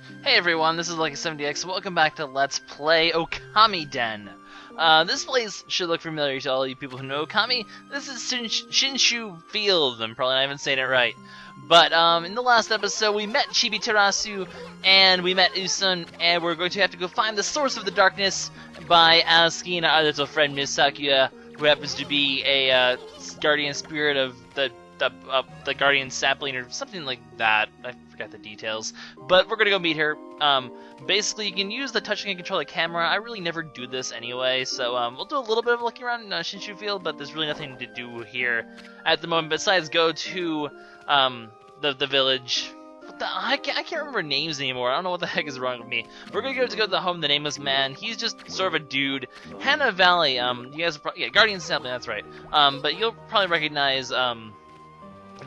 Hey everyone, this is LuckySevenDX. Welcome back to Let's Play Okamiden. This place should look familiar to all you people who know Okami. This is Shinshu Field. I'm probably not even saying it right. But in the last episode, we met Chibiterasu and we met Issun, and we're going to have to go find the source of the darkness by asking our little friend Miss Sakuya, who happens to be a guardian spirit of the guardian sapling or something like that. I forgot the details, but we're gonna go meet her. Basically, you can use the touchscreen to control the camera. I really never do this anyway, so we'll do a little bit of looking around in Shinshu Field, but there's really nothing to do here at the moment besides go to the village. I can't remember names anymore. I don't know what the heck is wrong with me. We're gonna go to the home of the Nameless Man. He's just sort of a dude. Hana Valley. You guys, yeah, Guardian Sapling. That's right. But you'll probably recognize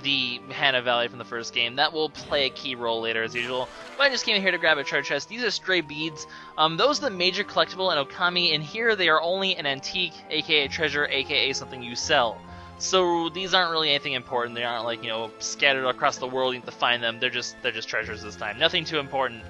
the Hana Valley from the first game. That will play a key role later as usual. But I just came here to grab a treasure chest. These are stray beads. Those are the major collectible in Okami, and here they are only an antique, aka treasure, aka something you sell. So these aren't really anything important. They aren't like, you know, scattered across the world. You have to find them. They're just treasures this time. Nothing too important.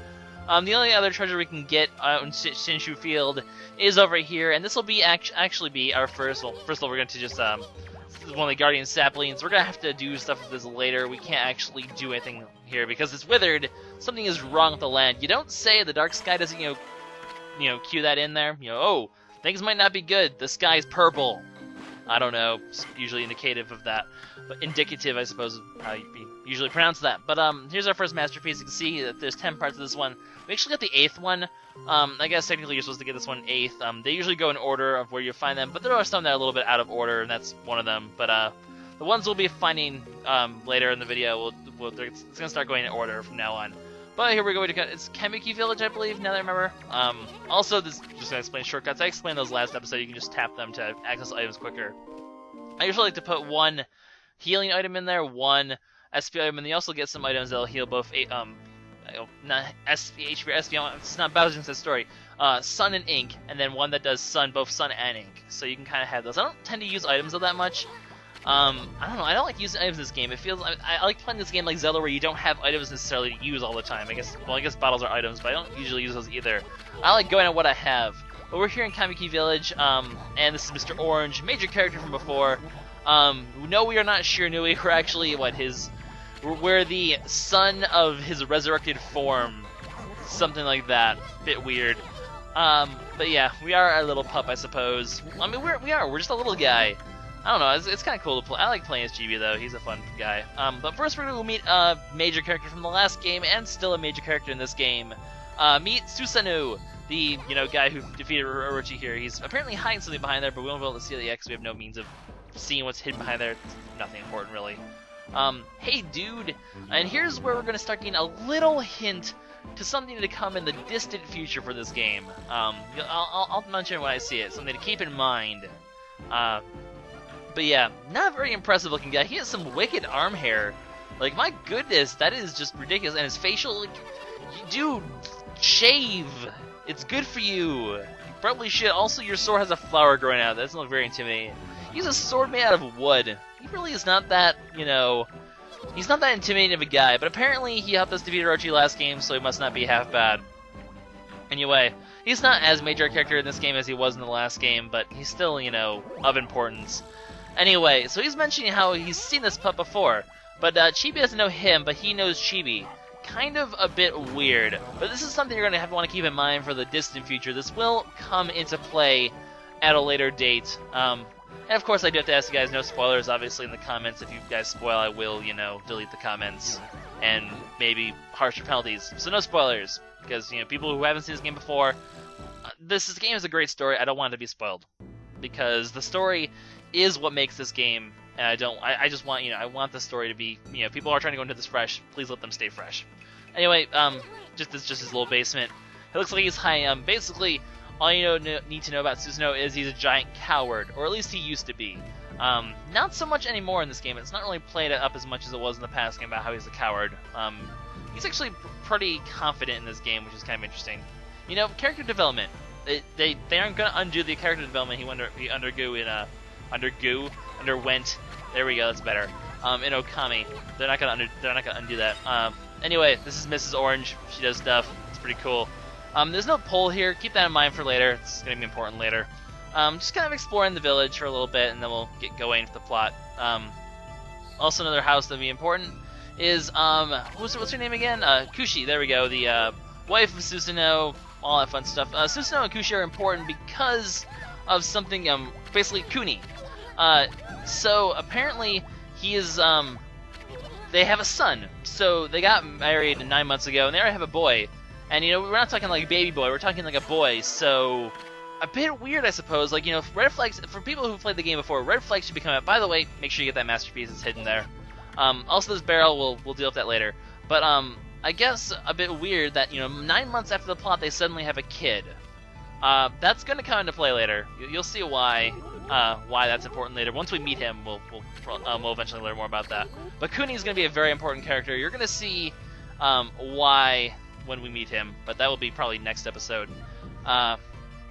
The only other treasure we can get out in Shinshu Field is over here, and this will be actually be our first. Well, first of all, we're going to just one of the guardian saplings. We're gonna have to do stuff with this later. We can't actually do anything here because it's withered. Something is wrong with the land. You don't say. The dark sky doesn't, you know, cue that in there. You know, oh, things might not be good. The sky's purple. I don't know. It's usually indicative of that, but indicative, I suppose, how you usually pronounce that. But here's our first masterpiece. You can see that there's 10 parts of this one. We actually got the 8th one. I guess technically you're supposed to get this one 8th. They usually go in order of where you find them, but there are some that are a little bit out of order, and that's one of them. But the ones we'll be finding later in the video, it's going to start going in order from now on. But here we go. It's Kamiki Village, I believe, now that I remember. Also, this just going to explain shortcuts. I explained those last episode. You can just tap them to access items quicker. I usually like to put one healing item in there, one SP item, and you also get some items that'll heal both not SP, HP, or SP, it's not Bowser's story. Sun and ink, and then one that does both sun and ink. So you can kind of have those. I don't tend to use items of that much. I don't know. I don't like using items in this game. It feels I like playing this game like Zelda, where you don't have items necessarily to use all the time. I guess bottles are items, but I don't usually use those either. I like going on what I have. But we're here in Kamiki Village, and this is Mr. Orange, major character from before. No, we are not Shiranui. We're actually we're the son of his resurrected form, something like that. Bit weird. But yeah, we are a little pup, I suppose. I mean, we're just a little guy. I don't know, it's kind of cool to play. I like playing as Chibi, though. He's a fun guy. But first we're going to meet a major character from the last game, and still a major character in this game. Meet Susanoo, the, guy who defeated Orochi here. He's apparently hiding something behind there, but we won't be able to see it yet because we have no means of seeing what's hidden behind there. It's nothing important, really. Hey dude, and here's where we're going to start getting a little hint to something to come in the distant future for this game. I'll mention when I see it, something to keep in mind. But yeah, not a very impressive looking guy. He has some wicked arm hair. Like, my goodness, that is just ridiculous. And his facial, like, dude, shave. It's good for you. You probably should. Also, your sword has a flower growing out. That doesn't look very intimidating. He's a sword made out of wood. He really is not that, he's not that intimidating of a guy, but apparently he helped us defeat Orochi last game, so he must not be half bad. Anyway, he's not as major a character in this game as he was in the last game, but he's still, of importance. Anyway, so he's mentioning how he's seen this pup before, but Chibi doesn't know him, but he knows Chibi. Kind of a bit weird, but this is something you're going to want to keep in mind for the distant future. This will come into play at a later date. And of course, I do have to ask you guys, no spoilers, obviously, in the comments. If you guys spoil, I will, delete the comments, and maybe harsher penalties. So no spoilers, because, people who haven't seen this game before, this game is a great story. I don't want it to be spoiled, because the story is what makes this game, and I just want, I want the story to be, people are trying to go into this fresh, please let them stay fresh. Anyway, just his little basement. It looks like he's high, basically, all you need to know about Susanoo is he's a giant coward, or at least he used to be. Not so much anymore in this game. It's not really played up as much as it was in the past game about how he's a coward. He's actually pretty confident in this game, which is kind of interesting. Character development. They aren't going to undo the character development he underwent. There we go. That's better. In Okami, they're not gonna undo that. Anyway, this is Mrs. Orange. She does stuff. It's pretty cool. There's no poll here. Keep that in mind for later. It's going to be important later. Just kind of exploring the village for a little bit, and then we'll get going with the plot. Also, another house that'll be important is, what's her name again? Kushi, there we go, the wife of Susanoo, all that fun stuff. Susanoo and Kushi are important because of something, basically Kuni. So, apparently, he is, they have a son. So, they got married 9 months ago, and they already have a boy. And, you know, we're not talking like a baby boy, we're talking like a boy, so a bit weird, I suppose. Like, you know, red flags, for people who've played the game before, red flags should be coming up. By the way, make sure you get that masterpiece, it's hidden there. Also, this barrel, we'll deal with that later. But, I guess a bit weird that, you know, 9 months after the plot, they suddenly have a kid. That's going to come into play later. You'll see why that's important later. Once we meet him, we'll eventually learn more about that. But Kuni is going to be a very important character. You're going to see why when we meet him, but that will be probably next episode.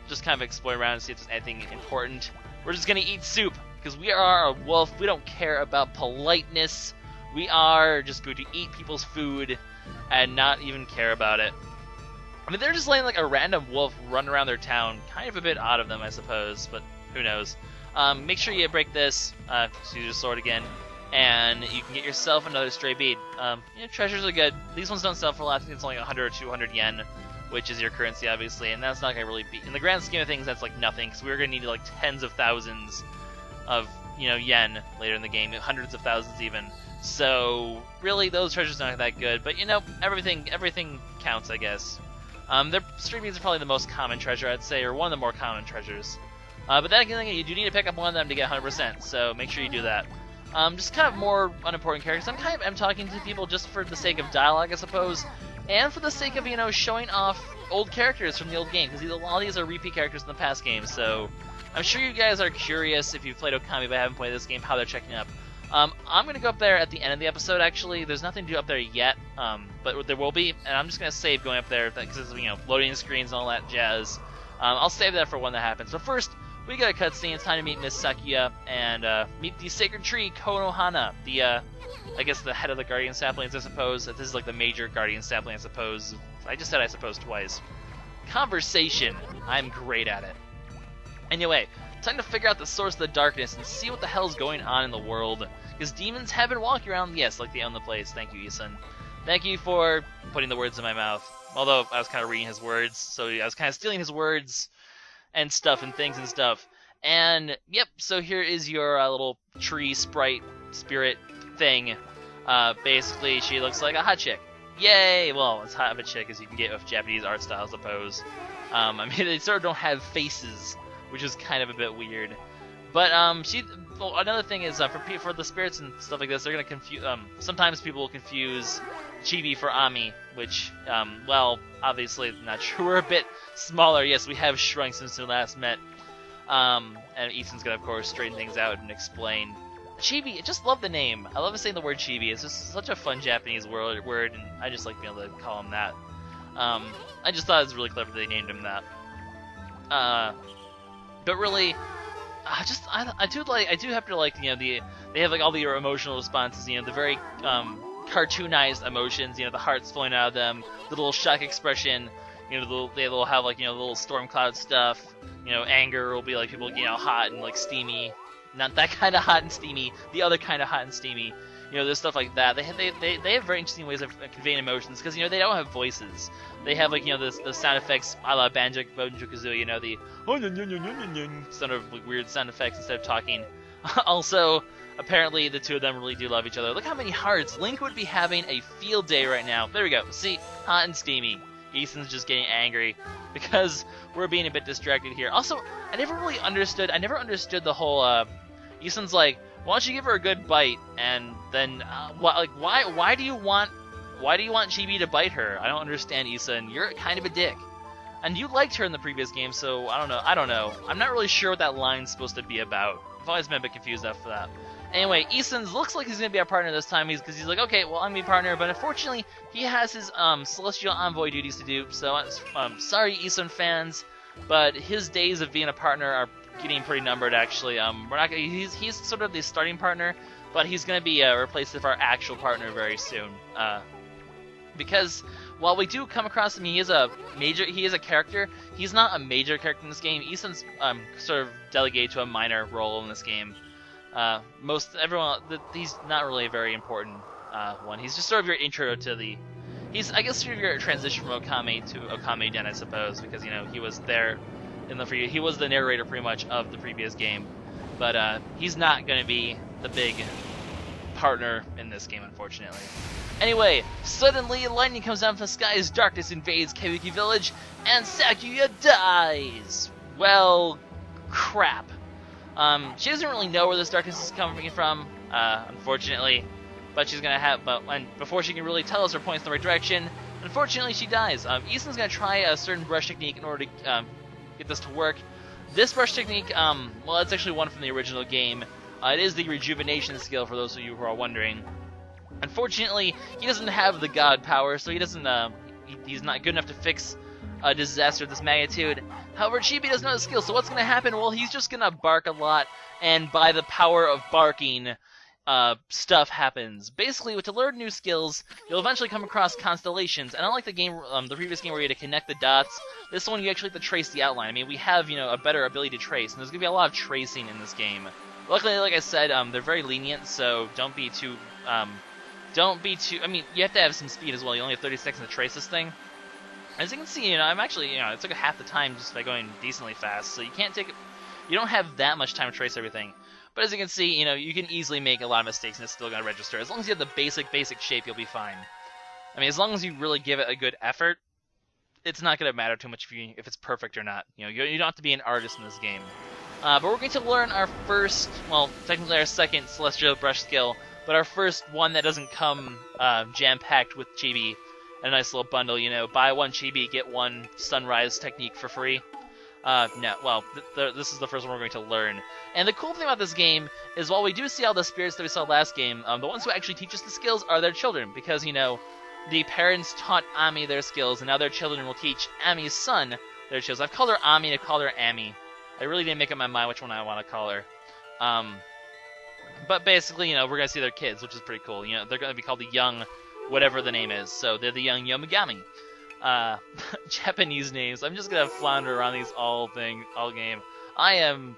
Just kind of explore around and see if there's anything important. We're just going to eat soup, because we are a wolf. We don't care about politeness. We are just going to eat people's food and not even care about it. I mean, they're just letting like a random wolf run around their town. Kind of a bit odd of them, I suppose, but who knows. Make sure you break this, so use your sword again, and you can get yourself another stray bead. You know, treasures are good. These ones don't sell for a lot. I think it's only 100 or 200 yen, which is your currency, obviously, and that's not going to really be... In the grand scheme of things, that's like nothing, because we're going to need like tens of thousands of, you know, yen later in the game, hundreds of thousands even. So, really, those treasures aren't that good, but, you know, everything counts, I guess. Their stray beads are probably the most common treasure, I'd say, or one of the more common treasures. But then again, you do need to pick up one of them to get 100%, so make sure you do that. Just kind of more unimportant characters. I'm talking to people just for the sake of dialogue, I suppose, and for the sake of, you know, showing off old characters from the old game, because a lot of these are repeat characters in the past games, so I'm sure you guys are curious if you've played Okami but haven't played this game, how they're checking up. I'm going to go up there at the end of the episode, actually. There's nothing to do up there yet, but there will be, and I'm just going to save going up there, because it's, you know, loading screens and all that jazz. I'll save that for when that happens. But first, we got a cutscene. It's time to meet Miss Sakuya and meet the sacred tree, Konohana, the, I guess the head of the guardian saplings, I suppose. This is like the major guardian sapling, I suppose. I just said I suppose twice. Conversation. I'm great at it. Anyway, time to figure out the source of the darkness and see what the hell's going on in the world. Because demons have been walking around, yes, like they own the place. Thank you, Issun. Thank you for putting the words in my mouth. Although, I was kind of reading his words, so I was kind of stealing his words and stuff and things and stuff. And, yep, so here is your little tree sprite spirit thing. Basically, she looks like a hot chick. Yay! Well, as hot of a chick as you can get with Japanese art style, I suppose. I mean, they sort of don't have faces, which is kind of a bit weird. But well, another thing is for the spirits and stuff like this, they're gonna confuse. Sometimes people will confuse Chibi for Ami, which, well, obviously not true. We're a bit smaller. Yes, we have shrunk since we last met. And Issun's gonna, of course, straighten things out and explain. Chibi, I just love the name. I love saying the word Chibi. It's just such a fun Japanese word, and I just like being able to call him that. I just thought it was really clever they named him that. But really, I do have to like, you know, they have like all the emotional responses, you know, the very cartoonized emotions, you know, the hearts flowing out of them, the little shock expression, you know, they'll have like, you know, the little storm cloud stuff, you know, anger will be like people, you know, hot and like steamy, not that kind of hot and steamy, the other kind of hot and steamy. You know, there's stuff like that. They have very interesting ways of conveying emotions, because, you know, they don't have voices. They have, like, you know, the sound effects a la Banjo-Kazooie, you know, the sort of like, weird sound effects instead of talking. Also, apparently, the two of them really do love each other. Look how many hearts. Link would be having a field day right now. There we go. See? Hot and steamy. Issun's just getting angry because we're being a bit distracted here. Also, I never understood the whole, Issun's like, why don't you give her a good bite, and then, why do you want Chibi to bite her? I don't understand, Issun. You're kind of a dick. And you liked her in the previous game, so I don't know. I'm not really sure what that line's supposed to be about. I've always been a bit confused after that. Anyway, Issun looks like he's going to be our partner this time, because he's like, okay, well, I'm going to be partner, but unfortunately, he has his, Celestial Envoy duties to do, so, sorry, Issun fans, but his days of being a partner are getting pretty numbered, actually. He's sort of the starting partner, but he's going to be replaced with our actual partner very soon. because while we do come across him, he is a character. He's not a major character in this game. Issun's sort of delegated to a minor role in this game. He's not really a very important one. He's just sort of your intro to the. I guess sort of your transition from Okami to Okamiden, I suppose, because he was there he was the narrator pretty much of the previous game, but he's not going to be the big partner in this game, unfortunately. Anyway, suddenly lightning comes down from the skies, darkness invades Kamiki Village, and Sakuya dies! Well, crap. She doesn't really know where this darkness is coming from, unfortunately, but she's gonna before she can really tell us her points in the right direction, unfortunately she dies. Issun's gonna try a certain brush technique in order to get this to work. This brush technique, well, it's actually one from the original game. It is the Rejuvination skill, for those of you who are wondering. Unfortunately, he doesn't have the god power, so he's not good enough to fix a disaster of this magnitude. However, Chibi does know the skill, so what's going to happen? Well, he's just going to bark a lot, and by the power of barking, stuff happens. Basically, to learn new skills, you'll eventually come across constellations, and unlike the previous game where you had to connect the dots, this one you actually have to trace the outline. I mean, we have, a better ability to trace, and there's going to be a lot of tracing in this game. Luckily, like I said, they're very lenient, so don't be too, I mean, you have to have some speed as well. You only have 30 seconds to trace this thing. As you can see, I'm actually, it took half the time just by going decently fast, so you don't have that much time to trace everything. But as you can see, you can easily make a lot of mistakes and it's still going to register. As long as you have the basic shape, you'll be fine. I mean, as long as you really give it a good effort, it's not going to matter too much if it's perfect or not. You don't have to be an artist in this game. But we're going to learn our first, well, technically our second Celestial Brush skill, but our first one that doesn't come jam-packed with Chibi. A nice little bundle, buy one Chibi, get one Sunrise technique for free. No, well, this is the first one we're going to learn. And the cool thing about this game is while we do see all the spirits that we saw last game, the ones who actually teach us the skills are their children, because, the parents taught Ami their skills, and now their children will teach Ami's son their skills. I've called her Ami, I've called her Ami. I really didn't make up my mind which one I want to call her. But basically, we're going to see their kids, which is pretty cool. They're going to be called the young, whatever the name is. So they're the young Yomigami. Japanese names. I'm just going to flounder around these all game. I'm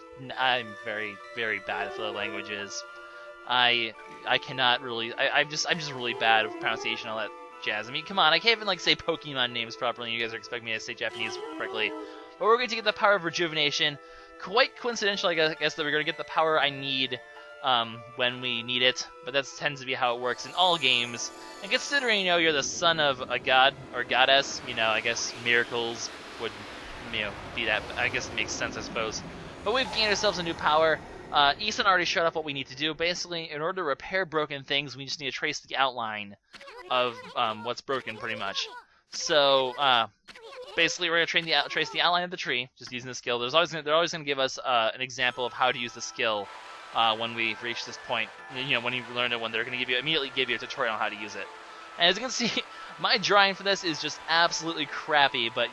very, very bad for the languages. I cannot really. I'm just really bad with pronunciation and all that jazz. I mean, come on, I can't even say Pokemon names properly. And you guys are expecting me to say Japanese correctly. But we're going to get the power of Rejuvination. Quite coincidental, I guess, that we're going to get the power I need when we need it. But that tends to be how it works in all games. And considering, you're the son of a god or goddess, I guess miracles would, be that. I guess it makes sense, I suppose. But we've gained ourselves a new power. Issun already showed off what we need to do. Basically, in order to repair broken things, we just need to trace the outline of what's broken, pretty much. So, basically, we're going to trace the outline of the tree, just using the skill. They're always going to give us an example of how to use the skill when we reach this point. When you learn it, when they're going to immediately give you a tutorial on how to use it. And as you can see, my drawing for this is just absolutely crappy, but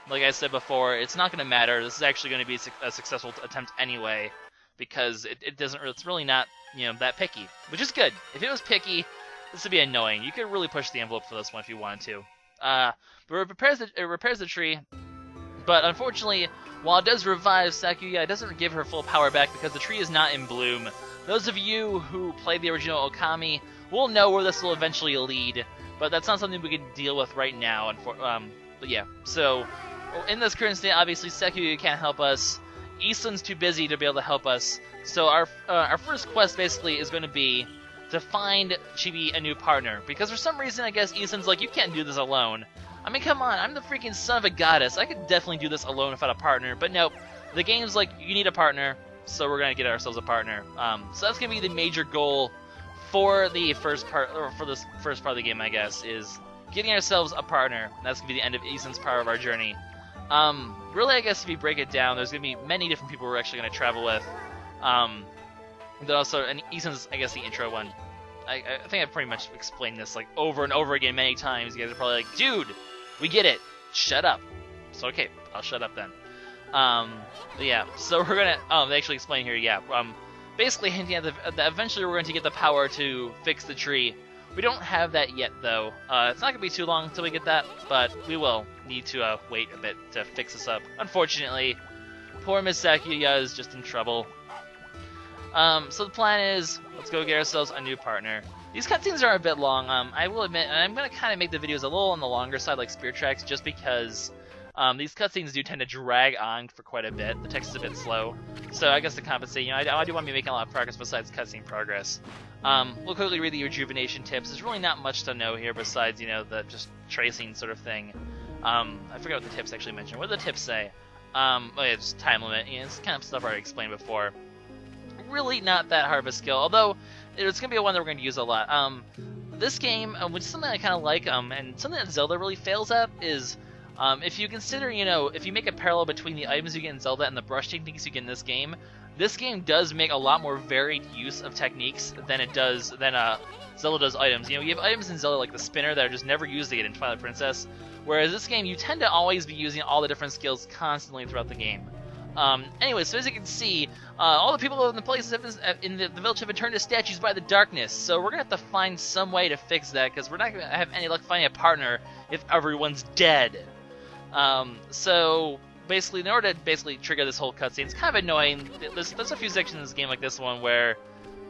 like I said before, it's not going to matter. This is actually going to be a successful attempt anyway, because it's really not, that picky, which is good. If it was picky, this would be annoying. You could really push the envelope for this one if you wanted to. But it repairs the tree, but unfortunately, while it does revive Sakuya, it doesn't give her full power back because the tree is not in bloom. Those of you who played the original Okami will know where this will eventually lead, but that's not something we can deal with right now. But yeah, so in this current state, obviously Sakuya can't help us. Issun's too busy to be able to help us. So our first quest basically is going to be to find Chibi a new partner, because for some reason I guess Issun's like, you can't do this alone. I mean, come on, I'm the freaking son of a goddess. I could definitely do this alone without a partner, but nope. The game's like, you need a partner, so we're gonna get ourselves a partner. So that's gonna be the major goal for the first part, or for this first part of the game, I guess, is getting ourselves a partner. That's gonna be the end of Issun's part of our journey. Really, I guess if you break it down, there's gonna be many different people we're actually gonna travel with. And Issun's, I guess, the intro one. I think I've pretty much explained this like over and over again many times. You guys are probably like, dude, we get it. Shut up. So okay, I'll shut up then. But yeah, so we're gonna. They actually explain here. Yeah. Basically hinting at that eventually we're going to get the power to fix the tree. We don't have that yet, though. It's not going to be too long until we get that, but we will need to wait a bit to fix this up. Unfortunately, poor Miss Sakuya is just in trouble. So the plan is, let's go get ourselves a new partner. These cutscenes are a bit long. I will admit, and I'm going to kind of make the videos a little on the longer side, like Spirit Tracks, just because these cutscenes do tend to drag on for quite a bit. The text is a bit slow. So I guess to compensate, you know, I do want to be making a lot of progress besides cutscene progress. We'll quickly read the rejuvenation tips. There's really not much to know here besides, you know, the just tracing sort of thing. I forget what the tips actually mention. What do the tips say? Oh yeah, just time limit. You know, it's kind of stuff I already explained before. Really not that hard of a skill, although it's going to be one that we're going to use a lot. This game, which is something I kind of like, and something that Zelda really fails at, is if you consider, you know, if you make a parallel between the items you get in Zelda and the brush techniques you get in this game does make a lot more varied use of techniques than Zelda does items. You know, you have items in Zelda like the spinner that are just never used again in Twilight Princess, whereas this game you tend to always be using all the different skills constantly throughout the game. Anyway, so as you can see, all the people in the places in the village have been turned to statues by the darkness, so we're going to have to find some way to fix that, because we're not going to have any luck finding a partner if everyone's dead. So basically, in order to trigger this whole cutscene, it's kind of annoying. There's a few sections in this game like this one where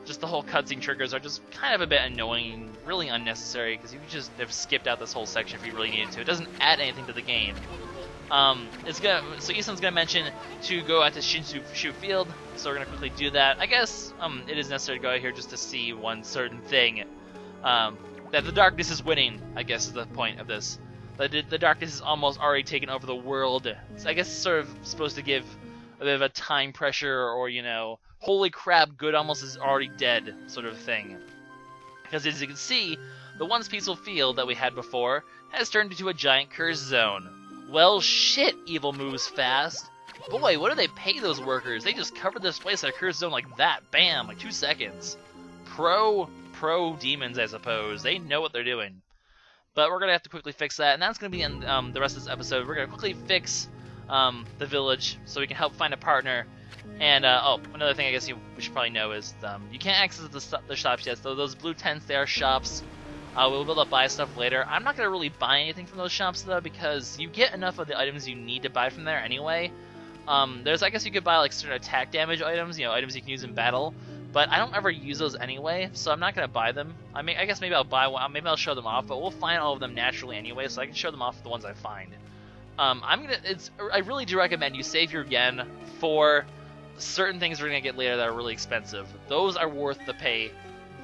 just the whole cutscene triggers are just kind of a bit annoying, really unnecessary, because you could just have skipped out this whole section if you really needed to. It doesn't add anything to the game. So Issun's gonna mention to go out to Shinshu Field, so we're gonna quickly do that. I guess it is necessary to go out here just to see one certain thing. That the darkness is winning, I guess is the point of this. The darkness has almost already taken over the world. So I guess it's sort of supposed to give a bit of a time pressure, or, you know, holy crap, good almost is already dead sort of thing. Because as you can see, the once peaceful field that we had before has turned into a giant curse zone. Well, shit, evil moves fast. Boy, what do they pay those workers? They just covered this place in a curse zone like that. Bam, like 2 seconds. Pro demons, I suppose. They know what they're doing. But we're going to have to quickly fix that, and that's going to be in the rest of this episode. We're going to quickly fix the village so we can help find a partner. And, oh, another thing I guess we should probably know is you can't access the shops yet. So those blue tents, they are shops. We'll be able to buy stuff later. I'm not going to really buy anything from those shops, though, because you get enough of the items you need to buy from there anyway. I guess you could buy, like, certain attack damage items, you know, items you can use in battle, but I don't ever use those anyway, so I'm not going to buy them. I guess maybe I'll buy one, maybe I'll show them off, but we'll find all of them naturally anyway, so I can show them off the ones I find. I really do recommend you save your yen for certain things we're going to get later that are really expensive. Those are worth the pay.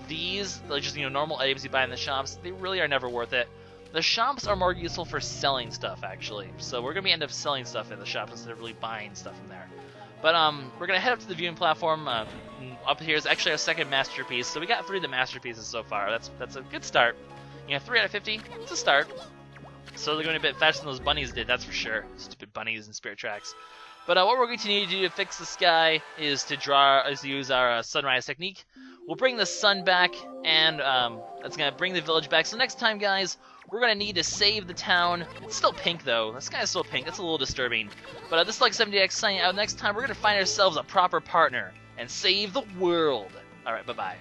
These, like just, you know, normal items you buy in the shops, they really are never worth it. The shops are more useful for selling stuff, actually. So we're going to end up selling stuff in the shops instead of really buying stuff from there. But we're going to head up to the viewing platform. Up here is actually our second masterpiece. So we got 3 of the masterpieces so far. That's a good start. You know, 3 out of 50, it's a start. So they're going a bit faster than those bunnies did, that's for sure. Stupid bunnies and Spirit Tracks. But what we're going to need to do to fix the sky is to use our sunrise technique. We'll bring the sun back, and that's going to bring the village back. So next time, guys, we're going to need to save the town. It's still pink, though. The sky is still pink. That's a little disturbing. But this is LuckySevenDX signing out. Next time, we're going to find ourselves a proper partner and save the world. All right, bye-bye.